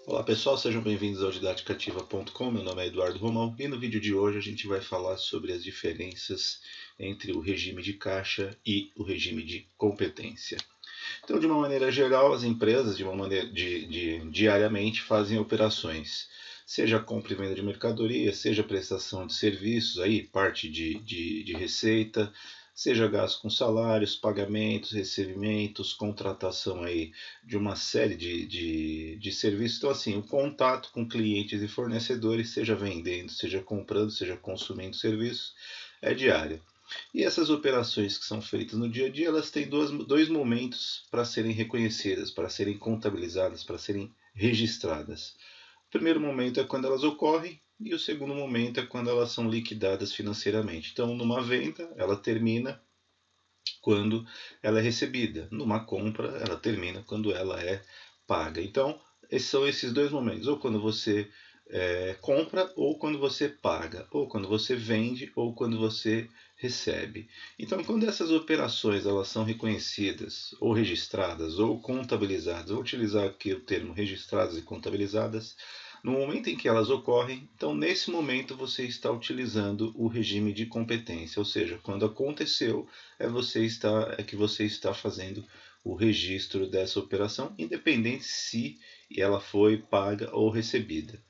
Olá pessoal, sejam bem-vindos ao Didáticativa.com. Meu nome é Eduardo Romão e no vídeo de hoje a gente vai falar sobre as diferenças entre o regime de caixa e o regime de competência. Então, de uma maneira geral, as empresas diariamente fazem operações, seja compra e venda de mercadoria, seja prestação de serviços, aí, parte de receita, seja gasto com salários, pagamentos, recebimentos, contratação aí de uma série de serviços. Então, assim, o contato com clientes e fornecedores, seja vendendo, seja comprando, seja consumindo serviços, é diário. E essas operações que são feitas no dia a dia, elas têm dois momentos para serem reconhecidas, para serem contabilizadas, para serem registradas. O primeiro momento é quando elas ocorrem e o segundo momento é quando elas são liquidadas financeiramente. Então, numa venda, ela termina quando ela é recebida. Numa compra, ela termina quando ela é paga. Então, são esses dois momentos, ou quando você compra, ou quando você paga, ou quando você vende, ou quando você recebe. Então, quando essas operações elas são reconhecidas, ou registradas, ou contabilizadas, vou utilizar aqui o termo registradas e contabilizadas, no momento em que elas ocorrem, então nesse momento você está utilizando o regime de competência, ou seja, quando aconteceu é que você está fazendo o registro dessa operação, independente se ela foi paga ou recebida.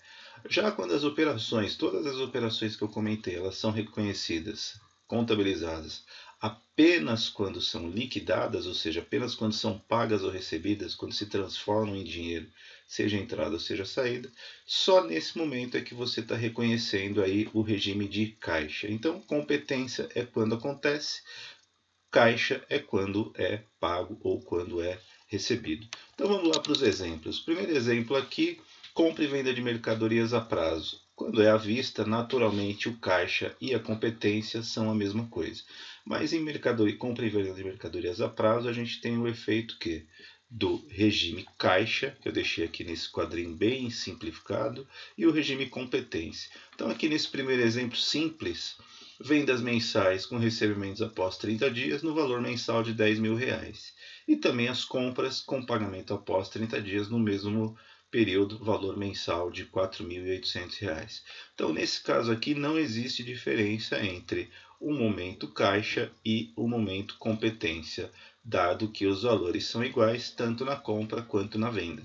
Já quando as operações, todas as operações que eu comentei, elas são reconhecidas, contabilizadas, apenas quando são liquidadas, ou seja, apenas quando são pagas ou recebidas, quando se transformam em dinheiro, seja entrada ou seja saída, só nesse momento é que você está reconhecendo aí o regime de caixa. Então, competência é quando acontece, caixa é quando é pago ou quando é recebido. Então vamos lá para os exemplos. Primeiro exemplo aqui, compra e venda de mercadorias a prazo. Quando é à vista, naturalmente o caixa e a competência são a mesma coisa. Mas em compra e venda de mercadorias a prazo, a gente tem o efeito que do regime caixa, que eu deixei aqui nesse quadrinho bem simplificado, e o regime competência. Então aqui nesse primeiro exemplo simples, vendas mensais com recebimentos após 30 dias no valor mensal de R$10.000. E também as compras com pagamento após 30 dias no mesmo período, valor mensal de R$4.800. Então, nesse caso aqui, não existe diferença entre o momento caixa e o momento competência, dado que os valores são iguais tanto na compra quanto na venda.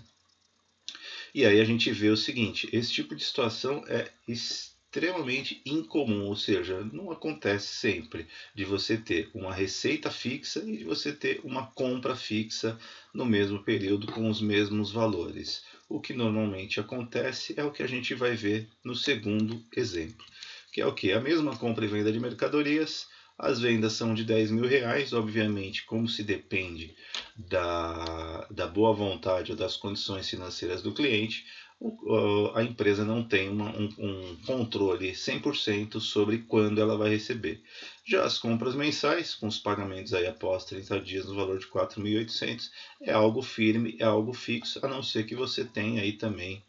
E aí a gente vê o seguinte, esse tipo de situação é extremamente incomum, ou seja, não acontece sempre de você ter uma receita fixa e de você ter uma compra fixa no mesmo período com os mesmos valores. O que normalmente acontece é o que a gente vai ver no segundo exemplo, que é o que? A mesma compra e venda de mercadorias, as vendas são de R$10.000, obviamente, como se depende da boa vontade ou das condições financeiras do cliente, a empresa não tem um controle 100% sobre quando ela vai receber. Já as compras mensais, com os pagamentos aí após 30 dias no valor de R$4.800, é algo firme, é algo fixo, a não ser que você tenha aí também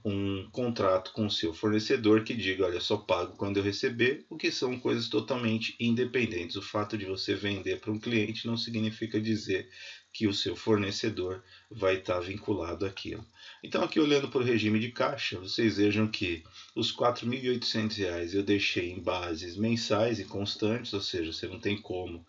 um contrato com o seu fornecedor que diga, olha, só pago quando eu receber, o que são coisas totalmente independentes. O fato de você vender para um cliente não significa dizer que o seu fornecedor vai estar vinculado àquilo. Então, aqui olhando para o regime de caixa, vocês vejam que os R$4.800 eu deixei em bases mensais e constantes, ou seja, você não tem como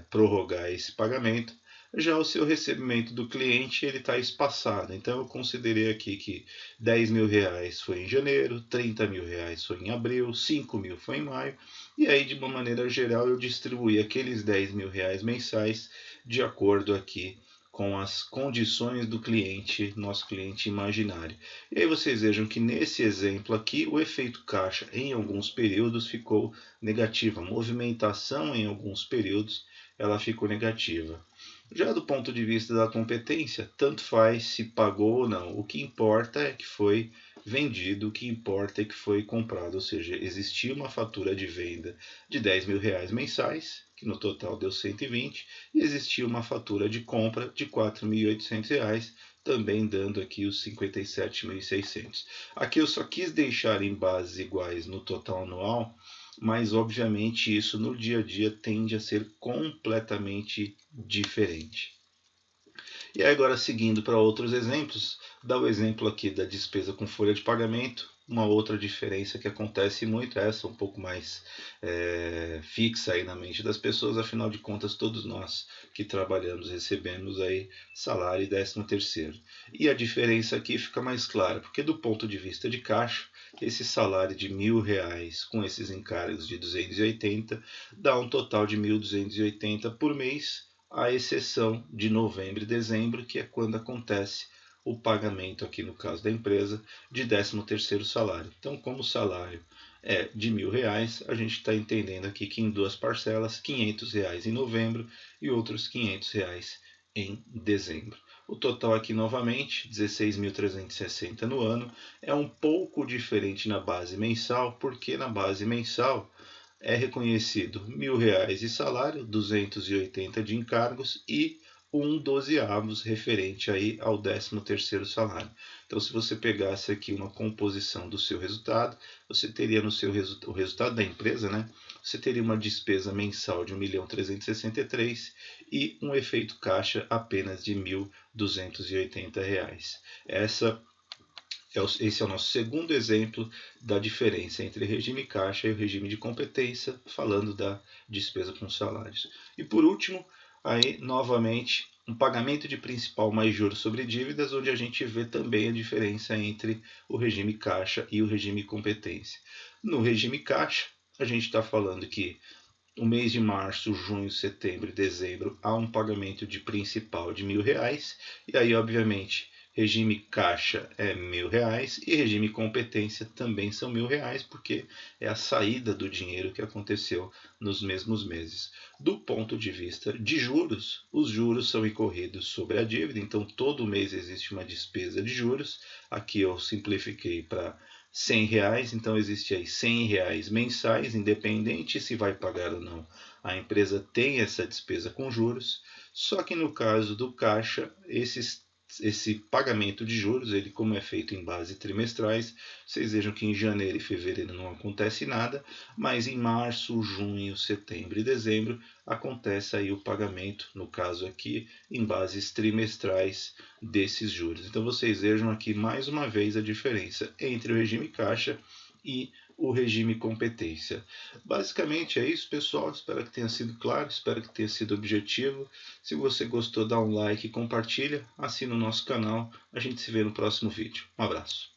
prorrogar esse pagamento. Já o seu recebimento do cliente ele está espaçado. Então eu considerei aqui que R$10.000 foi em janeiro, R$30.000 foi em abril, R$5.000 foi em maio. E aí, de uma maneira geral, eu distribuí aqueles R$10.000 mensais de acordo aqui com as condições do cliente, nosso cliente imaginário. E aí vocês vejam que nesse exemplo aqui, o efeito caixa em alguns períodos ficou negativo. A movimentação em alguns períodos ela ficou negativa. Já do ponto de vista da competência, tanto faz se pagou ou não. O que importa é que foi vendido, o que importa é que foi comprado. Ou seja, existia uma fatura de venda de R$10.000 mensais, que no total deu 120, e existia uma fatura de compra de R$4.800, também dando aqui os 57.600. Aqui eu só quis deixar em bases iguais no total anual, mas obviamente isso no dia a dia tende a ser completamente diferente. E aí agora, seguindo para outros exemplos, dá o exemplo aqui da despesa com folha de pagamento. Uma outra diferença que acontece muito, essa um pouco mais fixa aí na mente das pessoas, afinal de contas todos nós que trabalhamos recebemos aí salário e 13º. E a diferença aqui fica mais clara, porque do ponto de vista de caixa, esse salário de R$1.000 com esses encargos de 280 dá um total de 1.280 por mês, à exceção de novembro e dezembro, que é quando acontece o pagamento, aqui no caso da empresa, de 13º salário. Então, como o salário é de R$1.000, a gente está entendendo aqui que em duas parcelas, R$500 em novembro e outros R$500 em dezembro. O total aqui novamente, 16.360 no ano, é um pouco diferente na base mensal, porque na base mensal é reconhecido R$1.000 de salário, 280 de encargos e 1/12 referente aí ao 13º salário. Então, se você pegasse aqui uma composição do seu resultado, você teria no seu o resultado da empresa, né? Você teria uma despesa mensal de R$1.363 e um efeito caixa apenas de R$1.280. Esse é o nosso segundo exemplo da diferença entre regime caixa e o regime de competência, falando da despesa com salários. E por último, aí novamente um pagamento de principal mais juros sobre dívidas, onde a gente vê também a diferença entre o regime caixa e o regime competência. No regime caixa, a gente está falando que no mês de março, junho, setembro e dezembro há um pagamento de principal de R$1.000, e aí obviamente regime caixa é R$1.000 e regime competência também são R$1.000, porque é a saída do dinheiro que aconteceu nos mesmos meses. Do ponto de vista de juros, os juros são incorridos sobre a dívida, então todo mês existe uma despesa de juros. Aqui eu simplifiquei para R$100, então existe aí R$100 mensais, independente se vai pagar ou não. A empresa tem essa despesa com juros, só que no caso do caixa, esse pagamento de juros, ele como é feito em base trimestrais, vocês vejam que em janeiro e fevereiro não acontece nada, mas em março, junho, setembro e dezembro acontece aí o pagamento, no caso aqui, em bases trimestrais desses juros. Então vocês vejam aqui mais uma vez a diferença entre o regime caixa e o regime competência. Basicamente é isso, pessoal. Espero que tenha sido claro, espero que tenha sido objetivo. Se você gostou, dá um like, compartilha, assina o nosso canal. A gente se vê no próximo vídeo. Um abraço.